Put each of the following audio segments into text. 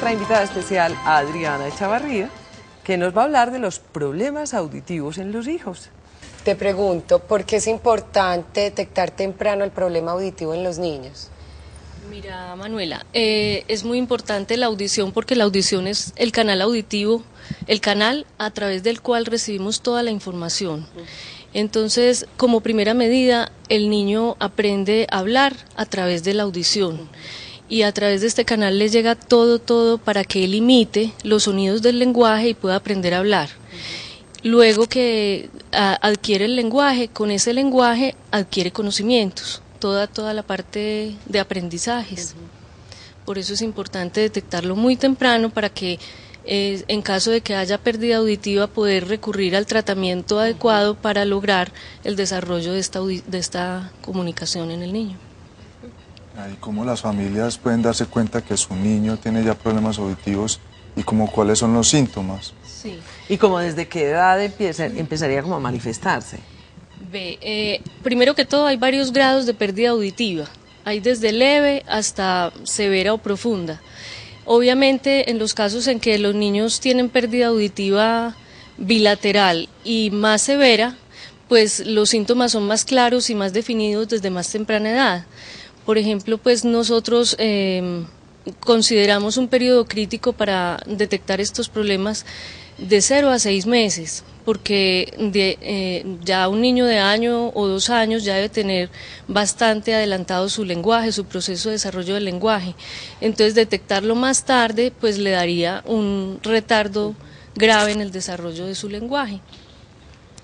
nuestra invitada especial, Adriana Echavarría, que nos va a hablar de los problemas auditivos en los hijos. Te pregunto, ¿por qué es importante detectar temprano el problema auditivo en los niños? Mira, Manuela, es muy importante la audición porque la audición es el canal auditivo, el canal a través del cual recibimos toda la información. Entonces, como primera medida, el niño aprende a hablar a través de la audición y a través de este canal le llega todo para que él imite los sonidos del lenguaje y pueda aprender a hablar. Luego que adquiere el lenguaje, con ese lenguaje adquiere conocimientos. Toda la parte de aprendizajes. Por eso es importante detectarlo muy temprano para que en caso de que haya pérdida auditiva poder recurrir al tratamiento adecuado para lograr el desarrollo de esta comunicación en el niño. ¿Y cómo las familias pueden darse cuenta que su niño tiene ya problemas auditivos y cuáles son los síntomas? Sí. ¿Y como desde qué edad empezaría como a manifestarse? Primero que todo hay varios grados de pérdida auditiva, hay desde leve hasta severa o profunda. Obviamente en los casos en que los niños tienen pérdida auditiva bilateral y más severa, pues los síntomas son más claros y más definidos desde más temprana edad. Por ejemplo, pues nosotros consideramos un periodo crítico para detectar estos problemas de 0 a 6 meses, porque ya un niño de 1 o 2 años ya debe tener bastante adelantado su lenguaje, su proceso de desarrollo del lenguaje. Entonces detectarlo más tarde pues le daría un retardo grave en el desarrollo de su lenguaje.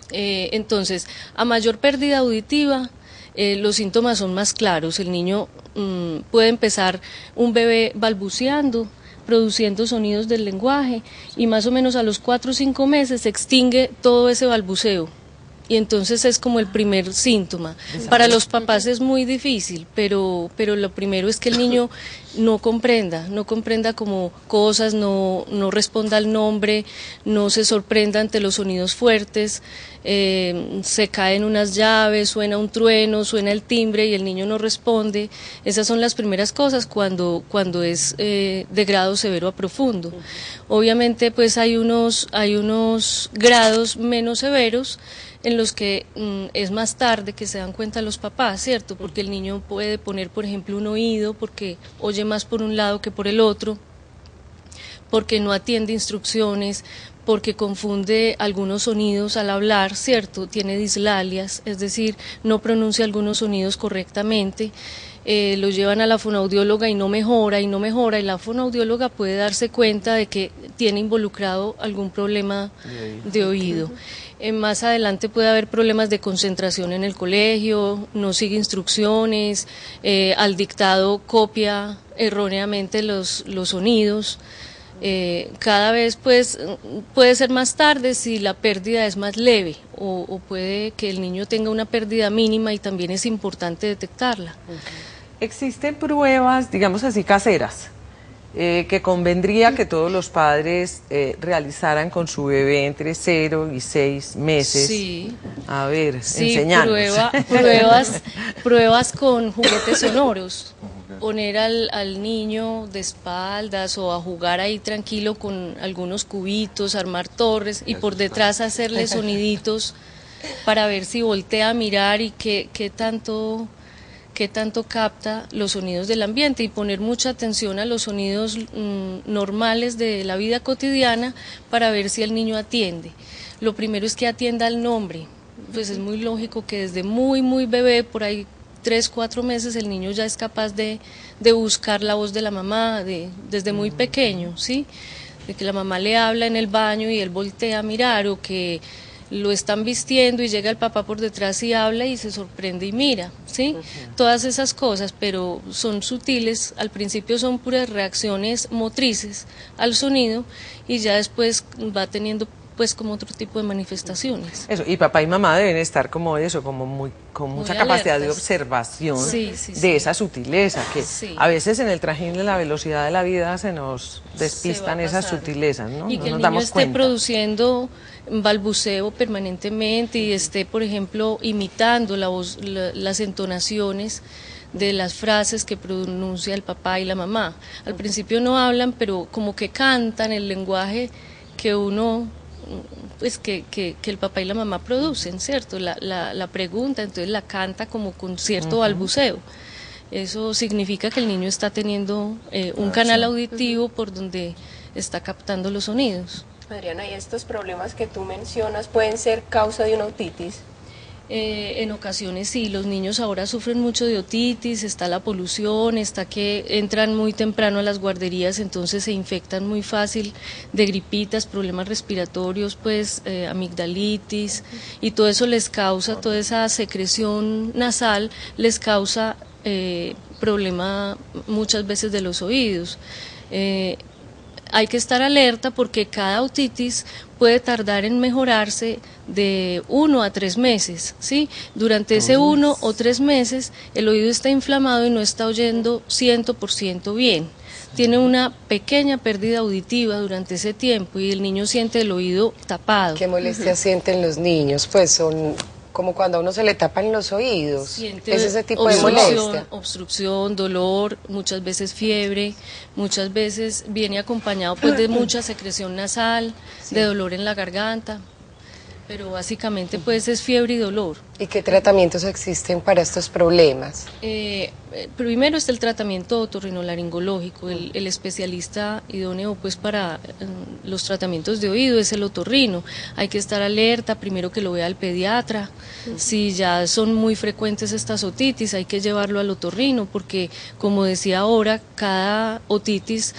Entonces, a mayor pérdida auditiva, los síntomas son más claros. El niño puede empezar un bebé balbuceando, produciendo sonidos del lenguaje y más o menos a los 4 o 5 meses se extingue todo ese balbuceo y entonces es como el primer síntoma. Para los papás es muy difícil, pero lo primero es que el niño no comprenda como cosas, no responda al nombre, no se sorprenda ante los sonidos fuertes, se caen unas llaves, suena un trueno, suena el timbre y el niño no responde. Esas son las primeras cosas cuando es de grado severo a profundo. Obviamente pues hay unos grados menos severos en los que es más tarde que se dan cuenta los papás, ¿cierto? Porque el niño puede poner, por ejemplo, un oído porque oye más por un lado que por el otro, porque no atiende instrucciones, porque confunde algunos sonidos al hablar, ¿cierto? Tiene dislalias, es decir, no pronuncia algunos sonidos correctamente. Lo llevan a la fonoaudióloga y no mejora, y la fonoaudióloga puede darse cuenta de que tiene involucrado algún problema de oído. Más adelante puede haber problemas de concentración en el colegio, no sigue instrucciones, al dictado copia erróneamente los sonidos. Cada vez pues puede ser más tarde si la pérdida es más leve o puede que el niño tenga una pérdida mínima y también es importante detectarla. ¿Existen pruebas, digamos así, caseras, que convendría que todos los padres realizaran con su bebé entre 0 y 6 meses? Sí. A ver, sí, enseñanos. Pruebas con juguetes sonoros. Poner al niño de espaldas o a jugar ahí tranquilo con algunos cubitos, armar torres y por detrás hacerle soniditos para ver si voltea a mirar y qué tanto capta los sonidos del ambiente y poner mucha atención a los sonidos normales de la vida cotidiana para ver si el niño atiende. Lo primero es que atienda el nombre, pues es muy lógico que desde muy bebé, por ahí 3, 4 meses, el niño ya es capaz de buscar la voz de la mamá desde muy pequeño, ¿sí? De que la mamá le habla en el baño y él voltea a mirar, o que lo están vistiendo y llega el papá por detrás y habla y se sorprende y mira, ¿sí? Todas esas cosas, pero son sutiles, al principio son puras reacciones motrices al sonido y ya después va teniendo pues como otro tipo de manifestaciones. Eso, y papá y mamá deben estar como eso, como con mucha capacidad de alertas. observación Sí, de esa sutileza, que Sí. a veces en el trajín de la velocidad de la vida se nos despistan Se va esas pasando. sutilezas, ¿no? Y No que el nos niño damos esté cuenta. produciendo balbuceo permanentemente y esté, por ejemplo, imitando la voz, las entonaciones de las frases que pronuncia el papá y la mamá. Al principio no hablan, pero como que cantan el lenguaje que uno, pues que el papá y la mamá producen, ¿cierto? La pregunta, entonces la canta como con cierto balbuceo. Eso significa que el niño está teniendo un canal auditivo por donde está captando los sonidos. Adriana, ¿y estos problemas que tú mencionas pueden ser causa de una otitis? En ocasiones sí, los niños ahora sufren mucho de otitis, está la polución, está que entran muy temprano a las guarderías, entonces se infectan muy fácil de gripitas, problemas respiratorios, pues amigdalitis, y todo eso les causa, toda esa secreción nasal les causa problema muchas veces de los oídos. Hay que estar alerta porque cada otitis puede tardar en mejorarse de 1 a 3 meses, ¿sí? Durante ese 1 o 3 meses el oído está inflamado y no está oyendo 100% bien. Tiene una pequeña pérdida auditiva durante ese tiempo y el niño siente el oído tapado. ¿Qué molestias sienten los niños? Pues son como cuando a uno se le tapan los oídos. Siente ¿Es ese tipo de molestia? obstrucción, dolor, muchas veces fiebre, muchas veces viene acompañado pues de mucha secreción nasal, de dolor en la garganta, pero básicamente pues es fiebre y dolor. ¿Y qué tratamientos existen para estos problemas? Primero está el tratamiento otorrinolaringológico, el especialista idóneo pues para los tratamientos de oído es el otorrino. Hay que estar alerta, primero que lo vea el pediatra. Si ya son muy frecuentes estas otitis, hay que llevarlo al otorrino porque, como decía ahora, cada otitis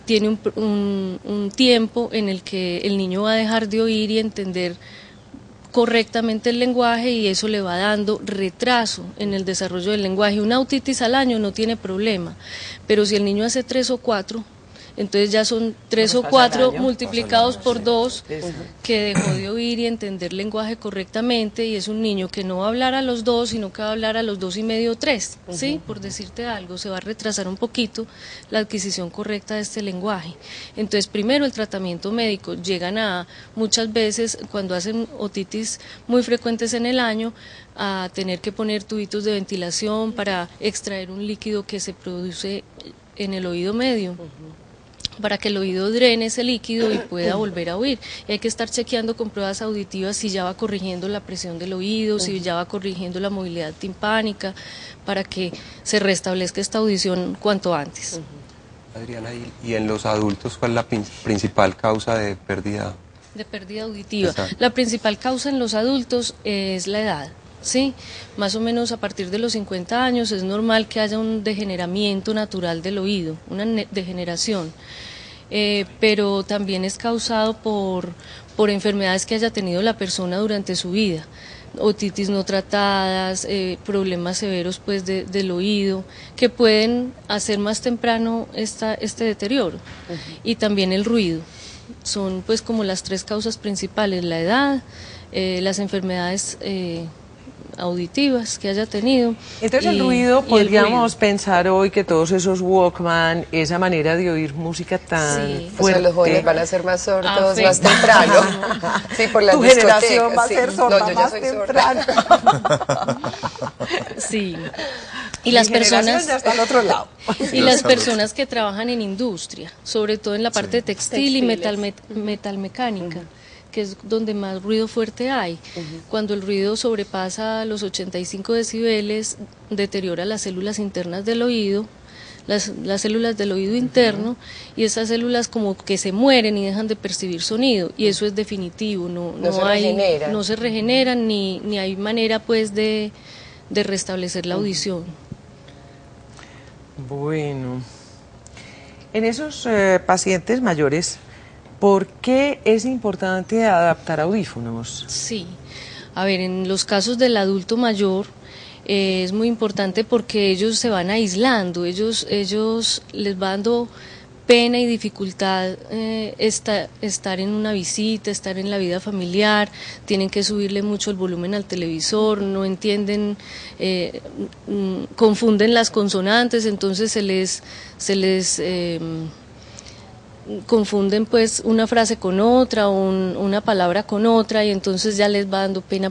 tiene un tiempo en el que el niño va a dejar de oír y entender correctamente el lenguaje y eso le va dando retraso en el desarrollo del lenguaje. Una otitis al año no tiene problema, pero si el niño hace 3 o 4, entonces ya son 3 o 4 multiplicados por 2 que dejó de oír y entender lenguaje correctamente y es un niño que no va a hablar a los 2, sino que va a hablar a los 2 y medio o 3, ¿sí? Por decirte algo, se va a retrasar un poquito la adquisición correcta de este lenguaje. Entonces, primero el tratamiento médico, llegan a muchas veces cuando hacen otitis muy frecuentes en el año, a tener que poner tubitos de ventilación para extraer un líquido que se produce en el oído medio. Para que el oído drene ese líquido y pueda volver a oír. Y hay que estar chequeando con pruebas auditivas si ya va corrigiendo la presión del oído, si ya va corrigiendo la movilidad timpánica, para que se restablezca esta audición cuanto antes. Adriana, ¿y en los adultos cuál es la principal causa de pérdida? De pérdida auditiva. Exacto. La principal causa en los adultos es la edad. Sí, más o menos a partir de los 50 años es normal que haya un degeneramiento natural del oído, una degeneración, pero también es causado por enfermedades que haya tenido la persona durante su vida, otitis no tratadas, problemas severos pues del oído, que pueden hacer más temprano este deterioro, y también el ruido. Son pues como las 3 causas principales, la edad, las enfermedades auditivas que haya tenido. Entonces el ruido, podríamos pensar hoy que todos esos Walkman, esa manera de oír música tan Sí. O fuerte. sea, los jóvenes van a ser más sordos Afecta. más temprano. Sí, por las Tu discotecas. generación va a sí. ser sorda No, yo ya más soy temprano. Sí. Y Mi las generación personas ya está al otro lado. y las personas que trabajan en industria, sobre todo en la parte de textil y metalmecánica, que es donde más ruido fuerte hay. Cuando el ruido sobrepasa los 85 decibeles, deteriora las células internas del oído, las células del oído interno, y esas células como que se mueren y dejan de percibir sonido, y eso es definitivo, no se regeneran ni hay manera pues de restablecer la audición. Bueno, en esos pacientes mayores, ¿por qué es importante adaptar audífonos? Sí, a ver, en los casos del adulto mayor es muy importante porque ellos se van aislando, ellos les va dando pena y dificultad estar en una visita, estar en la vida familiar, tienen que subirle mucho el volumen al televisor, no entienden, confunden las consonantes, entonces se les confunden pues una frase con otra, una palabra con otra, y entonces ya les va dando pena